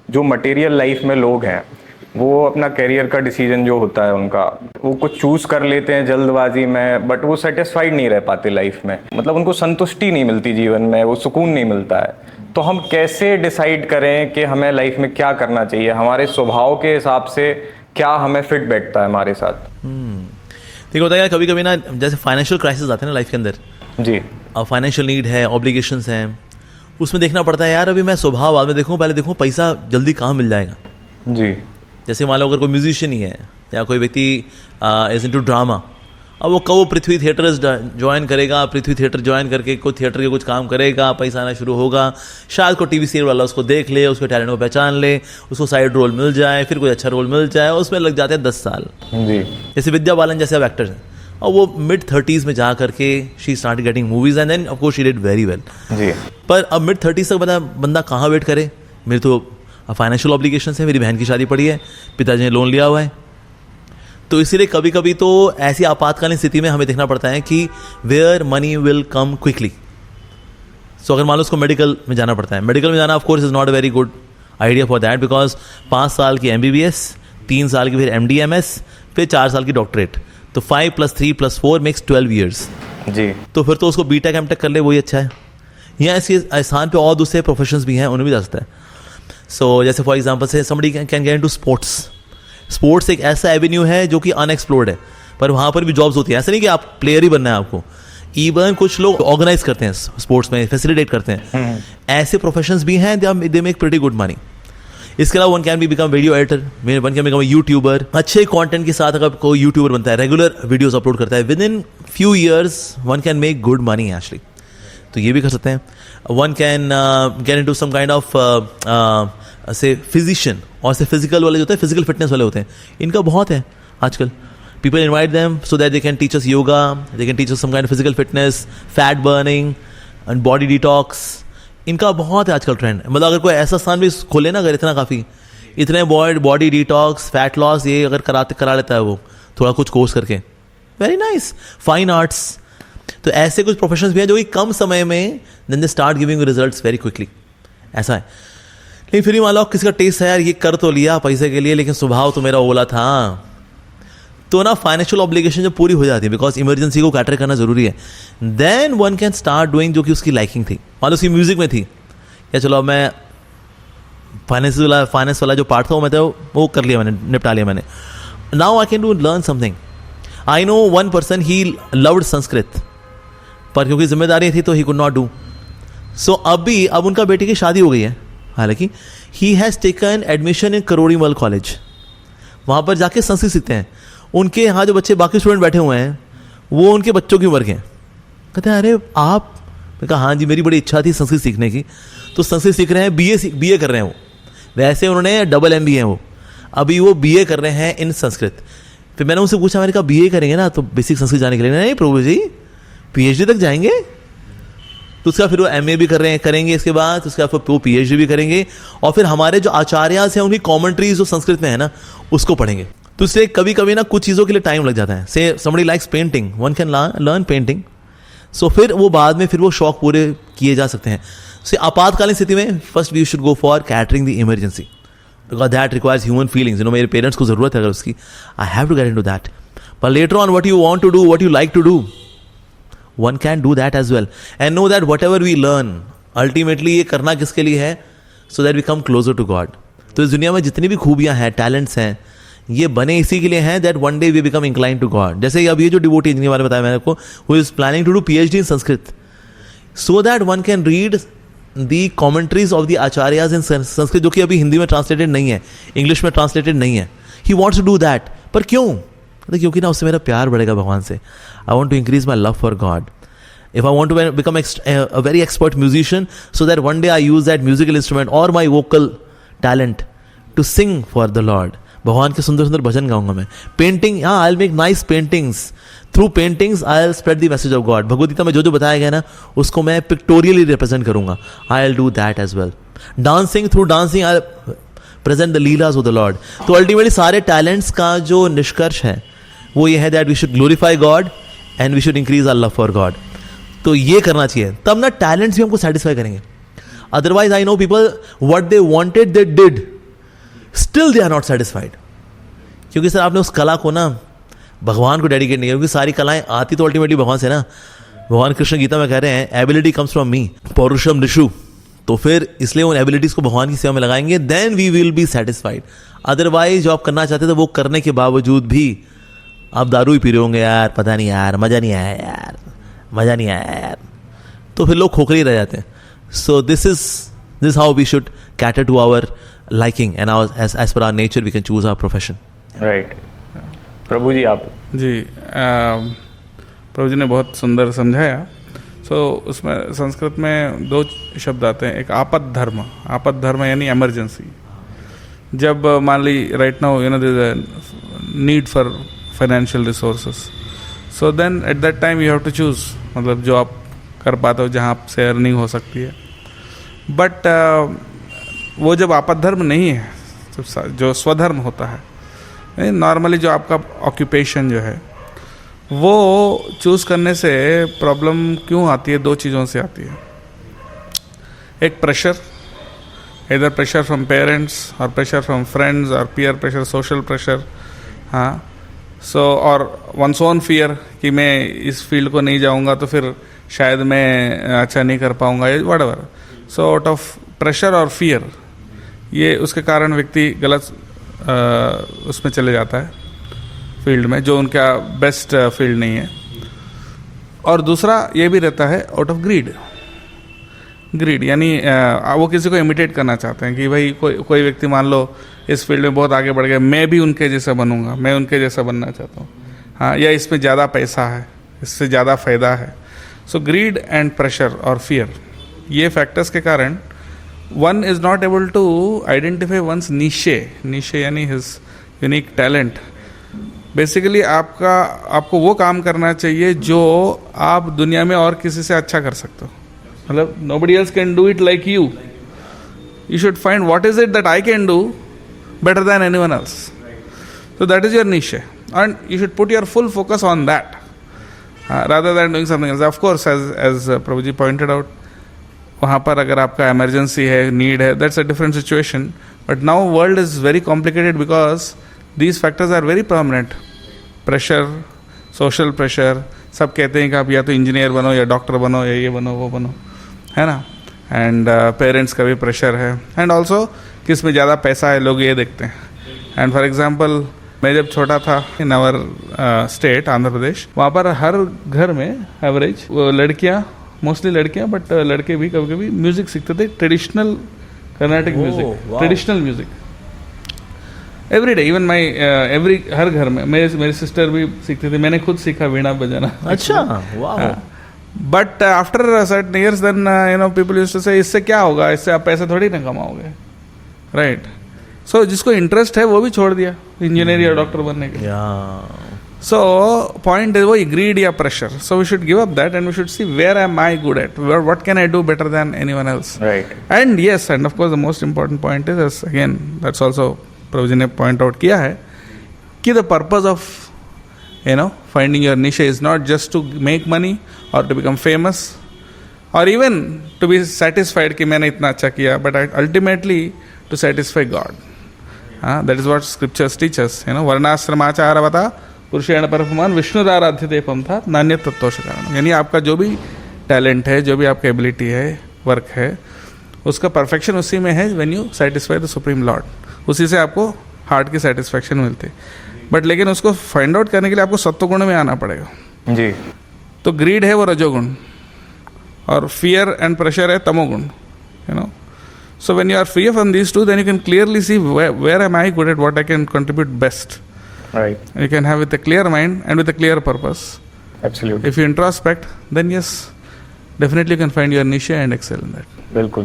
जो material life में लोग हैं वो अपना करियर का डिसीजन जो होता है उनका, वो कुछ चूज कर लेते हैं जल्दबाजी में, बट वो सेटिस्फाइड नहीं रह पाते लाइफ में, मतलब उनको संतुष्टि नहीं मिलती जीवन में, वो सुकून नहीं मिलता है। तो हम कैसे डिसाइड करें कि हमें लाइफ में क्या करना चाहिए, हमारे स्वभाव के हिसाब से क्या हमें फिट बैठता है हमारे साथ। देखो होता है कभी कभी ना, जैसे फाइनेंशियल क्राइसिस आते हैं ना लाइफ के अंदर, जी, अब फाइनेंशियल नीड है, ऑब्लिगेशंस हैं, उसमें देखना पड़ता है यार अभी मैं स्वभाव बाद में देखूँ, पहले देखूँ पैसा जल्दी कहाँ मिल जाएगा। जी, जैसे मान लो अगर कोई म्यूजिशियन ही है या कोई व्यक्ति इज इनटू ड्रामा, अब वो कब पृथ्वी थिएटर ज्वाइन करेगा, पृथ्वी थिएटर ज्वाइन करके कोई थिएटर के कुछ काम करेगा, पैसा आना शुरू होगा, शायद कोई टीवी सीरियल वाला उसको देख ले, उसके टैलेंट को पहचान ले, उसको साइड रोल मिल जाए, फिर कोई अच्छा रोल मिल जाए, उसमें लग जाते हैं 10 साल। जी, जैसे विद्या बालन जैसे अब एक्टर्स हैं, और वो मिड-30s में जा करके she start getting movies and then of course she did very well. जी, पर अब मिड-30s तक बंदा कहाँ वेट करे, मेरे तो फाइनेंशियल ऑब्लिगेशन है, मेरी बहन की शादी पड़ी है, पिताजी ने लोन लिया हुआ है, तो इसीलिए कभी कभी तो ऐसी आपातकालीन स्थिति में हमें देखना पड़ता है कि where money will come quickly. So अगर मान लो उसको मेडिकल में जाना पड़ता है, मेडिकल में जाना of course is not a very good idea for that, because 5 साल की MBBS, 3 साल की फिर MD/MS, फिर 4 साल की डॉक्टरेट, तो 5 + 3 + 4 मेक्स 12 years। जी, तो फिर तो उसको B.Tech M.Tech कर ले, वही अच्छा है। यहाँ ऐसी स्थान पे और दूसरे प्रोफेशंस भी हैं, उन्हें भी जा सकता है। सो जैसे फॉर एग्जाम्पल से somebody can get into sports. Sports एक ऐसा एवेन्यू है जो कि अनएक्सप्लोर्ड है, पर वहाँ पर भी जॉब्स होती है। ऐसा नहीं कि आप प्लेयर ही बनना है आपको, इवन कुछ लोग ऑर्गेनाइज करते हैं स्पोर्ट्स में, फैसिलिटेट करते हैं, ऐसे प्रोफेशंस भी हैं, they make pretty good money. इसके अलावा one can be become video editor, one can become YouTuber. अच्छे कंटेंट के साथ अगर कोई यूट्यूबर बनता है, रेगुलर वीडियोस अपलोड करता है, within few years one can make good money actually. तो ये भी कर सकते हैं। One can get into some kind of say physician, और से फिजिकल वाले जो होते हैं, फिजिकल फिटनेस वाले होते हैं, इनका बहुत है आजकल। People invite them so that they can teach us yoga, they can teach us some kind of physical fitness, fat burning and body detox. इनका बहुत है आजकल ट्रेंड। मतलब अगर कोई ऐसा स्थान भी खोले ना, अगर इतना काफ़ी, इतने बॉडी डिटॉक्स, फैट लॉस, ये अगर करा लेता है वो थोड़ा कुछ कोर्स करके, वेरी नाइस। फाइन आर्ट्स, तो ऐसे कुछ प्रोफेशंस भी हैं जो कि कम समय में then they start giving results very quickly, ऐसा है। लेकिन फिर भी मान लो किसी का टेस्ट है यार, ये कर तो लिया पैसे के लिए, लेकिन स्वभाव तो मेरा ओला था, तो ना फाइनेंशियल ऑब्लिगेशन जब पूरी हो जाती है, बिकॉज इमरजेंसी को कैटर करना जरूरी है, then one can start doing जो कि उसकी लाइकिंग थी। मान लो उसकी म्यूजिक में थी, या चलो मैं फाइनेंस वाला जो पार्ट था वो कर लिया मैंने, निपटा लिया मैंने। Now I can do learn something. I know one person, he loved Sanskrit, पर क्योंकि जिम्मेदारी थी तो ही कुड नॉट डू। सो अब उनका बेटे की शादी हो गई है, हालांकि he has taken admission in Kirori Mal college, वहाँ पर जाके संस्कृत सीखते हैं। उनके यहाँ जो बच्चे बाकी स्टूडेंट बैठे हुए हैं वो उनके बच्चों की उम्र के हैं। कहते हैं अरे आप, मैं कहा हाँ जी, मेरी बड़ी इच्छा थी संस्कृत सीखने की, तो संस्कृत सीख रहे हैं, BA कर रहे हैं वो। वैसे उन्होंने डबल MBA है वो, अभी वो BA कर रहे हैं इन संस्कृत। फिर मैंने उनसे पूछा, मैंने कहा BA करेंगे ना तो बेसिक संस्कृत जाने के लिए? नहीं प्रभु जी, PhD तक जाएंगे। तो उसका फिर वो MA भी करेंगे, इसके बाद उसका वो PhD भी करेंगे, और फिर हमारे जो आचार्यास हैं उनकी कॉमेंट्रीज जो संस्कृत में है ना उसको पढ़ेंगे। तो इसलिए कभी कभी ना कुछ चीज़ों के लिए टाइम लग जाता है। Say somebody likes painting, one can learn painting, so फिर वो बाद में फिर वो शौक पूरे किए जा सकते हैं। से आपातकालीन स्थिति में first we should go for catering the emergency, because that requires human feelings. मेरे पेरेंट्स को ज़रूरत है अगर उसकी, I have to get into that. But later on what you want to do, what you like to do, one can do that as well and know that whatever we learn ultimately ये करना किसके लिए है, so that we come closer to God। तो इस दुनिया में जितनी भी खूबियां हैं, टैलेंट्स हैं, ये बने इसी के लिए हैं that one day we become inclined to God। जैसे अब ये जो डिवोटी जिनके बारे में बताया मैंने आपको, who is planning to do PhD in Sanskrit, so that one can read the commentaries of the acharyas in Sanskrit, जो कि अभी हिंदी में ट्रांसलेटेड नहीं है, इंग्लिश में ट्रांसलेटेड नहीं है। He wants to do that, पर क्यों? क्योंकि ना उससे मेरा प्यार बढ़ेगा भगवान से। I want to increase my love for God. If I want to become a very expert musician, so that one day I use that musical instrument और my vocal talent to sing for the Lord. भगवान के सुंदर सुंदर भजन गाऊंगा मैं। Painting, हाँ, I will make nice paintings. Through paintings I will spread the message of God. Bhagavad Gita में जो बताया गया ना उसको मैं पिक्टोरियली रिप्रेजेंट करूंगा। I will do that as well. Dancing, through dancing I present the lilas of the lord. तो ultimately सारे टैलेंट्स का जो निष्कर्ष है वो ये है that we should glorify God and we should increase our love for God. तो ये करना चाहिए, तब ना टैलेंट्स भी हमको सेटिस्फाई करेंगे। Otherwise I know people what they wanted they did, still they are not satisfied, क्योंकि सर आपने उस कला को ना भगवान को डेडिकेट नहीं किया, क्योंकि सारी कलाएं आती तो अल्टीमेटली भगवान से ना। भगवान कृष्ण गीता में कह रहे हैं एबिलिटी कम्स फ्रॉम मी पौरुषम निशु, तो फिर इसलिए उन एबिलिटीज को भगवान की सेवा में लगाएंगे, then we will be satisfied. Otherwise जो आप करना चाहते थे वो करने के बावजूद भी आप दारू ही पी रहे होंगे, यार पता नहीं यार मजा नहीं आया, यार मजा नहीं आया यार, तो फिर लोग खोखले ही रह जाते हैं। So this is how we should cater to our liking and as per our nature we can choose our profession. Right प्रभु जी आप जी प्रभु जी ने बहुत सुंदर समझाया। सो उसमें संस्कृत में दो शब्द आते हैं, एक आपद धर्म। आपद धर्म यानी इमरजेंसी। जब मान ली right now there is a need for financial resources, so then at that time you have to choose, मतलब जो आप कर पाते हो, जहाँ आपसे अर्निंग हो सकती है। बट वो जब आपद धर्म नहीं है, जो स्वधर्म होता है, नॉर्मली जो आपका ऑक्यूपेशन जो है, वो चूज़ करने से प्रॉब्लम क्यों आती है? दो चीज़ों से आती है। एक प्रेशर, इधर प्रेशर फ्रॉम पेरेंट्स और प्रेशर फ्रॉम फ्रेंड्स और पीयर प्रेशर, सोशल प्रेशर, हाँ। सो और वंस ओन फियर कि मैं इस फील्ड को नहीं जाऊंगा तो फिर शायद मैं अच्छा नहीं कर पाऊंगा, whatever. So out of pressure और फियर, ये उसके कारण व्यक्ति गलत उसमें चले जाता है, फील्ड में जो उनका बेस्ट फील्ड नहीं है। और दूसरा ये भी रहता है आउट ऑफ ग्रीड यानी वो किसी को इमिटेट करना चाहते हैं कि भाई कोई व्यक्ति मान लो इस फील्ड में बहुत आगे बढ़ गया, मैं भी उनके जैसा बनूंगा, मैं उनके जैसा बनना चाहता हूँ, हाँ, या इसमें ज़्यादा पैसा है, इससे ज़्यादा फ़ायदा है। सो ग्रीड एंड प्रेशर और फियर, ये फैक्टर्स के कारण one is not able to identify one's niche यानी his unique talent। बेसिकली आपको वो काम करना चाहिए जो आप दुनिया में और किसी से अच्छा कर सकते हो, मतलब nobody else can do it like you. You should find what is it that I can do better than anyone else. So that is your niche and you should put your full focus on that rather than doing something else. Of course, as Prabhuji pointed out, वहाँ पर अगर आपका emergency है, need है, that's a different situation. But now world is very complicated because these factors are very permanent. Pressure, social pressure, सब कहते हैं कि आप या तो इंजीनियर बनो या डॉक्टर बनो या ये बनो वो बनो, है ना। एंड पेरेंट्स का भी प्रेशर है, एंड ऑल्सो किस में ज़्यादा पैसा है लोग ये देखते हैं। एंड फॉर एग्जाम्पल मैं जब छोटा था in our state Andhra Pradesh, वहाँ पर हर घर में एवरेज लड़कियाँ, मोस्टली लड़कियां बट लड़के भी कभी कभी म्यूजिक सीखते थे, traditional Carnatic music, traditional music every day. Even my हर घर में मेरी सिस्टर भी सीखती थी, मैंने खुद सीखा वीणा बजाना। अच्छा, वाह। But after certain years then people used to say इससे क्या होगा, इससे आप पैसा थोड़ी ना कमाओगे, राइट। सो जिसको इंटरेस्ट है वो भी छोड़ दिया इंजीनियर या डॉक्टर बनने के। So point is वही greed या pressure. So we should give up that and we should see where am I good at, what can I do better than anyone else. Right. And yes, and of course the most important point is again that's also Prabhuji ने point out किया है कि the purpose of finding your niche is not just to make money or to become famous or even to be satisfied कि मैंने इतना अच्छा किया, but ultimately to satisfy God. That is what scriptures teach us. वर्णाश्रमाचारवता पुरुषेण परपुमान विष्णुराराध्यते पंथा नान्य तत्वश कारण। यानी आपका जो भी टैलेंट है, जो भी आपका एबिलिटी है, वर्क है, उसका परफेक्शन उसी में है when you satisfy the supreme Lord. उसी से आपको हार्ट की सेटिस्फैक्शन मिलती है। बट लेकिन उसको फाइंड आउट करने के लिए आपको सत्वगुण में आना पड़ेगा जी। तो ग्रीड है वो रजोगुण और फियर एंड प्रेशर है तमोगुण, so when you are free from these two then you can clearly see where am I good at, what I can contribute best. Right. You can have with a clear mind and with a clear purpose. Absolutely. If you introspect, then yes, definitely you can find your niche and excel in that. बिल्कुल।